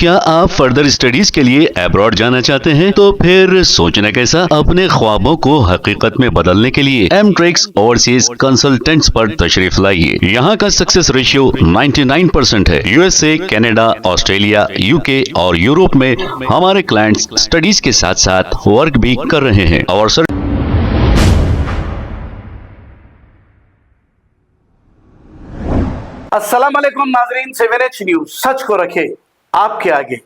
क्या आप further studies के लिए अब्रॉड जाना चाहते हैं? तो फिर सोचना कैसा, अपने ख्वाबों को हकीकत में बदलने के लिए एमट्रिक्स ओवरसीज कंसल्टेंट्स पर तशरीफ लाइए। यहाँ का सक्सेस रेशियो 99% है। यूएसए, कनाडा, ऑस्ट्रेलिया, यूके और यूरोप में हमारे क्लाइंट्स स्टडीज के साथ साथ वर्क भी कर रहे हैं और अस्सलाम वालेकुम नाजरीन, 7H न्यूज सच को रखे आपके आगे।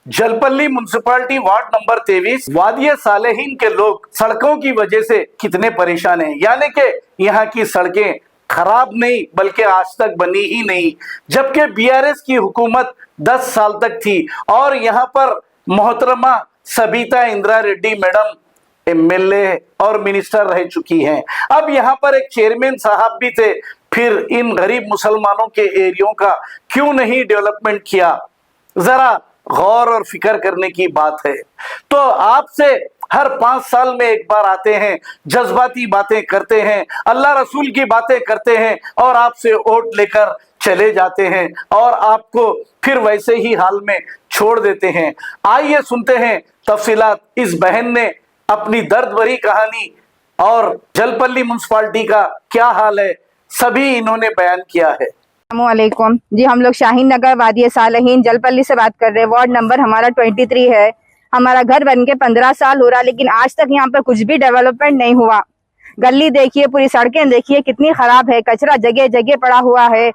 जलपल्ली म्युनिसिपैलिटी वार्ड नंबर 23 वादिया सालेहीन के लोग सड़कों की वजह से कितने परेशान हैं। यानी कि यहाँ की सड़कें खराब नहीं बल्कि आज तक बनी ही नहीं, जबकि बीआरएस की हुकूमत 10 साल तक थी और यहाँ पर मोहतरमा सबिता इंदिरा रेड्डी मैडम एमएलए और मिनिस्टर रह चुकी हैं। अब यहाँ पर एक चेयरमैन साहब भी थे। फिर इन गरीब मुसलमानों के एरियो का क्यों नहीं डेवलपमेंट किया, जरा गौर और फिक्र करने की बात है। तो आपसे हर 5 साल में एक बार आते हैं, जज्बाती बातें करते हैं, अल्लाह रसूल की बातें करते हैं और आपसे वोट लेकर चले जाते हैं और आपको फिर वैसे ही हाल में छोड़ देते हैं। आइए सुनते हैं तफसीलात इस बहन ने अपनी दर्द भरी कहानी और जलपल्ली म्युनिसिपैलिटी का क्या हाल है, सभी इन्होंने बयान किया है। अस्सलामुअलैकुम जी, हम लोग शाहीन नगर वादिया सालेहीन जलपल्ली से बात कर रहे हैं। वार्ड नंबर हमारा 23 है। हमारा घर बन के 15 साल हो रहा, लेकिन आज तक यहाँ पर कुछ भी डेवलपमेंट नहीं हुआ। गली देखिए, पूरी सड़कें देखिए कितनी खराब है, कचरा जगह जगह पड़ा हुआ है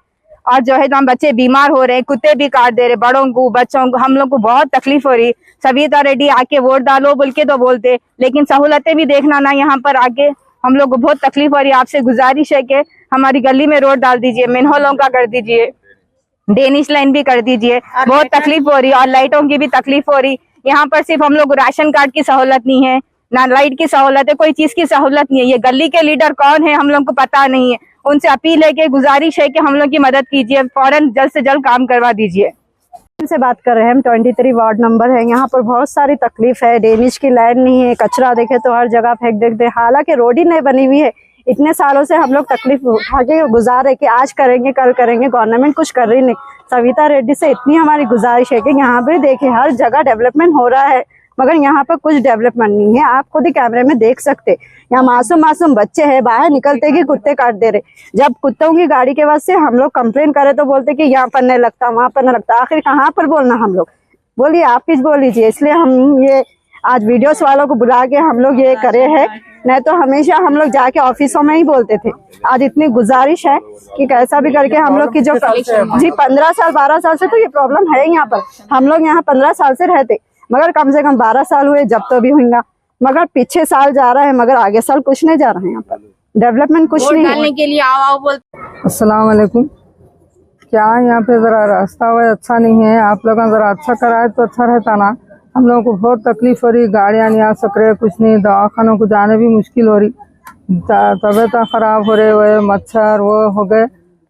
और जो है हम बच्चे बीमार हो रहे हैं, कुत्ते भी काट दे रहे, बड़ों को बच्चों को, हम लोग को बहुत तकलीफ हो रही। सबिता रेड्डी आके वोट डालो बोल के तो बोलते, लेकिन सहूलतें भी देखना ना, यहाँ पर आके हम लोग को बहुत तकलीफ हो रही। आपसे गुजारिश है कि हमारी गली में रोड डाल दीजिए, मेनहोलों का कर दीजिए, डेनिश लाइन भी कर दीजिए, बहुत तकलीफ हो रही है और लाइटों की भी तकलीफ हो रही। यहाँ पर सिर्फ हम लोग राशन कार्ड की सहूलत नहीं है, ना लाइट की सहूलत है, कोई चीज की सहूलत नहीं है। ये गली के लीडर कौन है हम लोग को पता नहीं है। उनसे अपील है कि गुजारिश है कि हम लोग की मदद कीजिए, फौरन जल्द से जल्द काम करवा दीजिए। से बात कर रहे हैं हम, 23 वार्ड नंबर है। यहाँ पर बहुत सारी तकलीफ है, ड्रेनेज की लाइन नहीं है, कचरा देखे तो हर जगह फेंक देते, हालांकि रोड ही नहीं बनी हुई है। इतने सालों से हम लोग तकलीफ उठा के गुजार है कि आज करेंगे कल करेंगे, गवर्नमेंट कुछ कर रही नहीं। सविता रेड्डी से इतनी हमारी गुजारिश है कि यहाँ पे देखिए हर जगह डेवलपमेंट हो रहा है, मगर यहाँ पर कुछ डेवलपमेंट नहीं है। आप खुद ही कैमरे में देख सकते, यहाँ मासूम बच्चे हैं, बाहर निकलते कि कुत्ते काट दे रहे। जब कुत्तों की गाड़ी के वजह से हम लोग कंप्लेन करें तो बोलते कि यहाँ पर नहीं लगता, वहाँ पर नहीं लगता। आखिर कहाँ पर बोलना हम लोग, बोलिए आप किस बोल लीजिए। इसलिए हम ये आज वीडियोस वालों को बुला के हम लोग ये करे हैं, नहीं तो हमेशा हम लोग जाके ऑफिसों में ही बोलते थे। आज इतनी गुजारिश है कि कैसा भी करके हम लोग की जो जी 15 साल 12 साल से तो ये प्रॉब्लम है यहाँ पर। हम लोग यहाँ 15 साल से रहते, मगर कम से कम 12 साल हुए जब तो भी होगा, मगर पीछे साल जा रहा है मगर आगे साल कुछ नहीं जा रहा है। यहाँ पर डेवलपमेंट कुछ नहीं है। के लिए आओ बोलते। अस्सलाम वालेकुम। क्या यहाँ पे जरा रास्ता हुआ अच्छा नहीं है, आप लोग जरा अच्छा कराए तो अच्छा रहता ना। हम लोगों को बहुत तकलीफ हो रही, गाड़ियाँ नहीं आ सक रहे, कुछ नहीं, दवाखानों को जाने भी मुश्किल हो रही, तबीयत खराब हो रहे, वो मच्छर वो हो गए,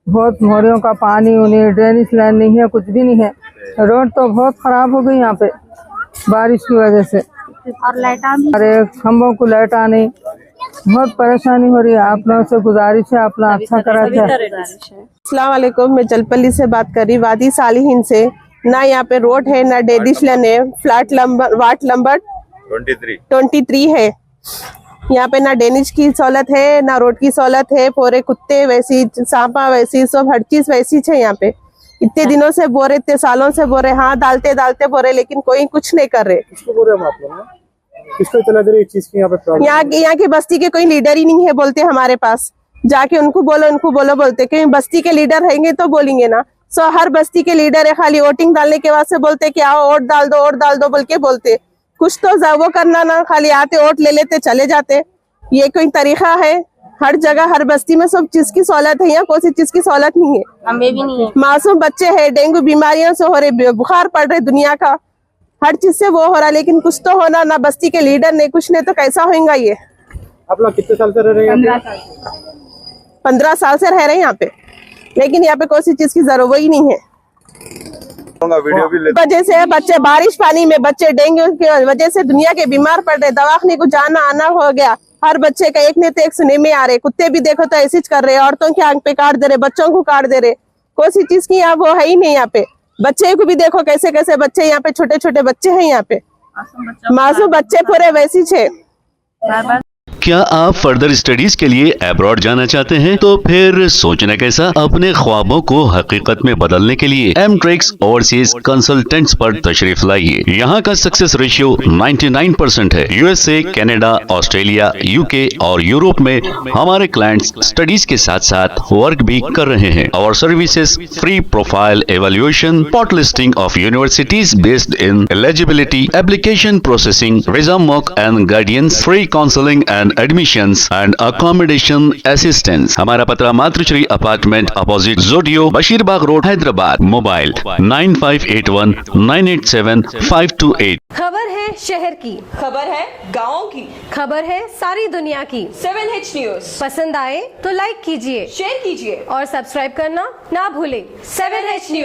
बहुत मोरियों का पानी उन्हें, ड्रेनेज लाइन नहीं है, कुछ भी नहीं है। रोड तो बहुत खराब हो गई यहाँ पे बारिश की वजह से, और लाइट अरे खम्भों को लाइट आने, बहुत परेशानी हो रही है। आप लोगों से गुजारिश है, आप लोग अच्छा कराते हैं। अस्सलाम वालेकुम, मैं जलपल्ली से बात कर रही, वादी सालेहीन से। ना यहाँ पे रोड है, ना डेनिश लाइन है, फ्लैट वार्ड नंबर 23 है। यहाँ पे ना डेनिश की सहूलत है, ना रोड की सहूलत है। पूरे कुत्ते वैसी, सांपा वैसी, सब हर चीज वैसी है यहाँ पे। इतने दिनों से बोरे, इतने सालों से बोरे, हाँ डालते डालते बोरे, लेकिन कोई कुछ नहीं कर रहे। किसको इतना देर इस चीज की यहाँ पे यहाँ की बस्ती के कोई लीडर ही नहीं है, बोलते हमारे पास जाके उनको बोलो बोलते, क्योंकि बस्ती के लीडर रहेंगे तो बोलेंगे ना। सो हर बस्ती के लीडर है, खाली वोटिंग डालने के बाद से बोलते कि आओ वोट डाल दो बोल के बोलते। कुछ तो वो करना ना, खाली आते वोट ले लेते चले जाते। ये कोई तरीका है? हर जगह हर बस्ती में सब चीज की सहूलत है, यहाँ कोई चीज की सहूलत नहीं है। हमें भी नहीं है। मासूम बच्चे है, डेंगू बीमारियों से हो रहे, बुखार पड़ रहे, दुनिया का हर चीज से वो हो रहा, लेकिन कुछ तो होना ना। बस्ती के लीडर नहीं, कुछ नहीं, तो कैसा होगा ये? आप लोग कितने साल से रह रहे हैं? 15 साल से रह रहे हैं यहाँ पे, लेकिन यहाँ पे कोई चीज की जरूरत ही नहीं है। वीडियो भी वजह से बच्चे बारिश पानी में, बच्चे डेंगू की वजह से दुनिया के बीमार पड़ रहे, दवाखाने को जाना आना हो गया। हर बच्चे का एक नहीं तो एक सुने में आ रहे। कुत्ते भी देखो तो ऐसे कर रहे, औरतों की आंख पे काट दे रहे, बच्चों को काट दे रहे। कोई सी चीज की यहाँ वो है ही नहीं यहाँ पे। बच्चे को भी देखो कैसे कैसे बच्चे यहाँ पे छोटे छोटे बच्चे हैं यहाँ पे मासूम बच्चे पूरे वैसी छे। क्या आप फर्दर स्टडीज के लिए अब्रॉड जाना चाहते हैं? तो फिर सोचना कैसा, अपने ख्वाबों को हकीकत में बदलने के लिए एमट्रिक्स ओवरसीज कंसल्टेंट्स पर तशरीफ लाइए। यहाँ का सक्सेस रेशियो 99% है। यूएसए, कनाडा, ऑस्ट्रेलिया, यूके और यूरोप में हमारे क्लाइंट्स स्टडीज के साथ साथ वर्क भी कर रहे हैं। और services free profile evaluation, spot listing of universities based in eligibility, application processing, visa mock and guidance, free counselling and admissions and accommodation assistance. हमारा पता Matrushree apartment opposite Jodiyo, Basheerbagh road, Hyderabad. Mobile 9581987528। खबर है शहर की, खबर है गाँव की, खबर है सारी दुनिया की। 7H न्यूज पसंद आए तो लाइक कीजिए, शेयर कीजिए और सब्सक्राइब करना ना भूलें। 7H news.